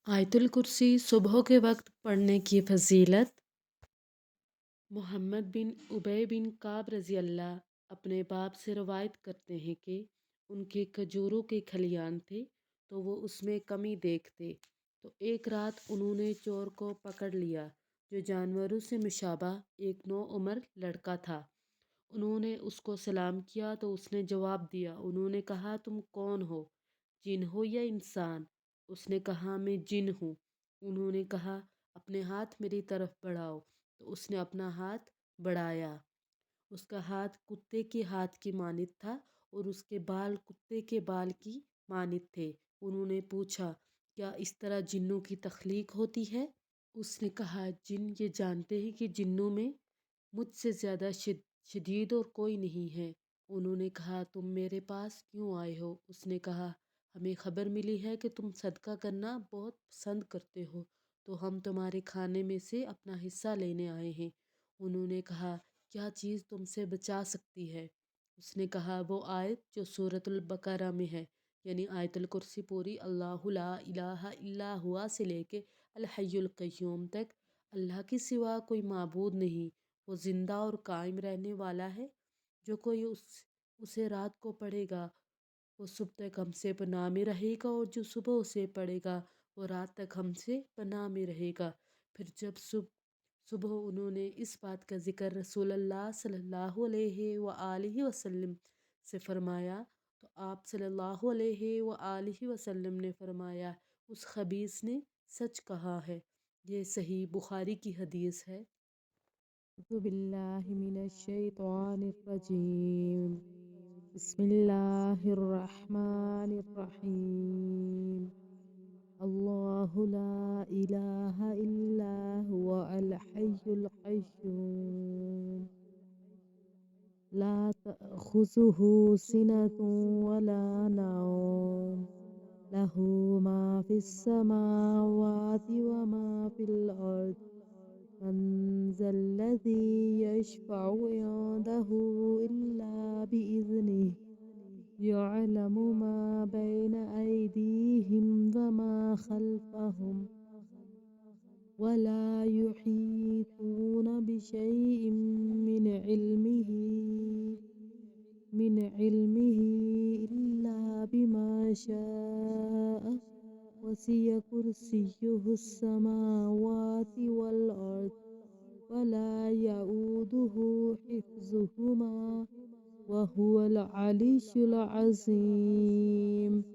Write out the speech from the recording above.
آیت الکرسی صبح کے وقت پڑھنے کی فضیلت۔ محمد بن ابی بن کعب رضی اللہ اپنے باپ سے روایت کرتے ہیں کہ ان کے کھجوروں کے کھلیان تھے تو وہ اس میں کمی دیکھتے، تو ایک رات انہوں نے چور کو پکڑ لیا جو جانوروں سے مشابہ ایک نوعمر لڑکا تھا۔ انہوں نے اس کو سلام کیا تو اس نے جواب دیا۔ انہوں نے کہا، تم کون ہو، جن ہو یا انسان؟ اس نے کہا، میں جن ہوں۔ انہوں نے کہا، اپنے ہاتھ میری طرف بڑھاؤ، تو اس نے اپنا ہاتھ بڑھایا۔ اس کا ہاتھ کتے کے ہاتھ کی مانند تھا اور اس کے بال کتے کے بال کی مانند تھے۔ انہوں نے پوچھا، کیا اس طرح جنوں کی تخلیق ہوتی ہے؟ اس نے کہا، جن یہ جانتے ہیں کہ جنوں میں مجھ سے زیادہ شدید اور کوئی نہیں ہے۔ انہوں نے کہا، تم میرے پاس کیوں آئے ہو؟ اس نے کہا، ہمیں خبر ملی ہے کہ تم صدقہ کرنا بہت پسند کرتے ہو، تو ہم تمہارے کھانے میں سے اپنا حصہ لینے آئے ہیں۔ انہوں نے کہا، کیا چیز تم سے بچا سکتی ہے؟ اس نے کہا، وہ آیت جو سورۃ البقرہ میں ہے، یعنی آیت الکرسی پوری، اللہ لا الہ الا ہوا سے لے کے الحی القیوم تک۔ اللہ کے سوا کوئی معبود نہیں، وہ زندہ اور قائم رہنے والا ہے۔ جو کوئی اسے رات کو پڑھے گا وہ صبح تک ہم سے پناہ میں رہے گا، اور جو صبح اسے پڑھے گا وہ رات تک ہم سے پناہ میں رہے گا۔ پھر جب صبح انہوں نے اس بات کا ذکر رسول اللہ صلی اللہ علیہ وآلہ وسلم سے فرمایا تو آپ صلی اللہ علیہ وآلہ وسلم نے فرمایا، اس خبیث نے سچ کہا ہے۔ یہ صحیح بخاری کی حدیث ہے۔ أعوذ بالله من الشيطان الرجيم. بسم الله الرحمن الرحيم. الله لا إله إلا هو الحي القيوم لا تأخذه سنة ولا نوم له ما في السماوات وما في الأرض من ذا الذي يشفع عنده إلا بإذنه يعلم ما بين أيديهم وما خلفهم ولا يحيطون بشيء من علمه إلا بما شاء وسع كرسيه السماوات والأرض ولا يؤوده حفظهما وهو العلي العظيم.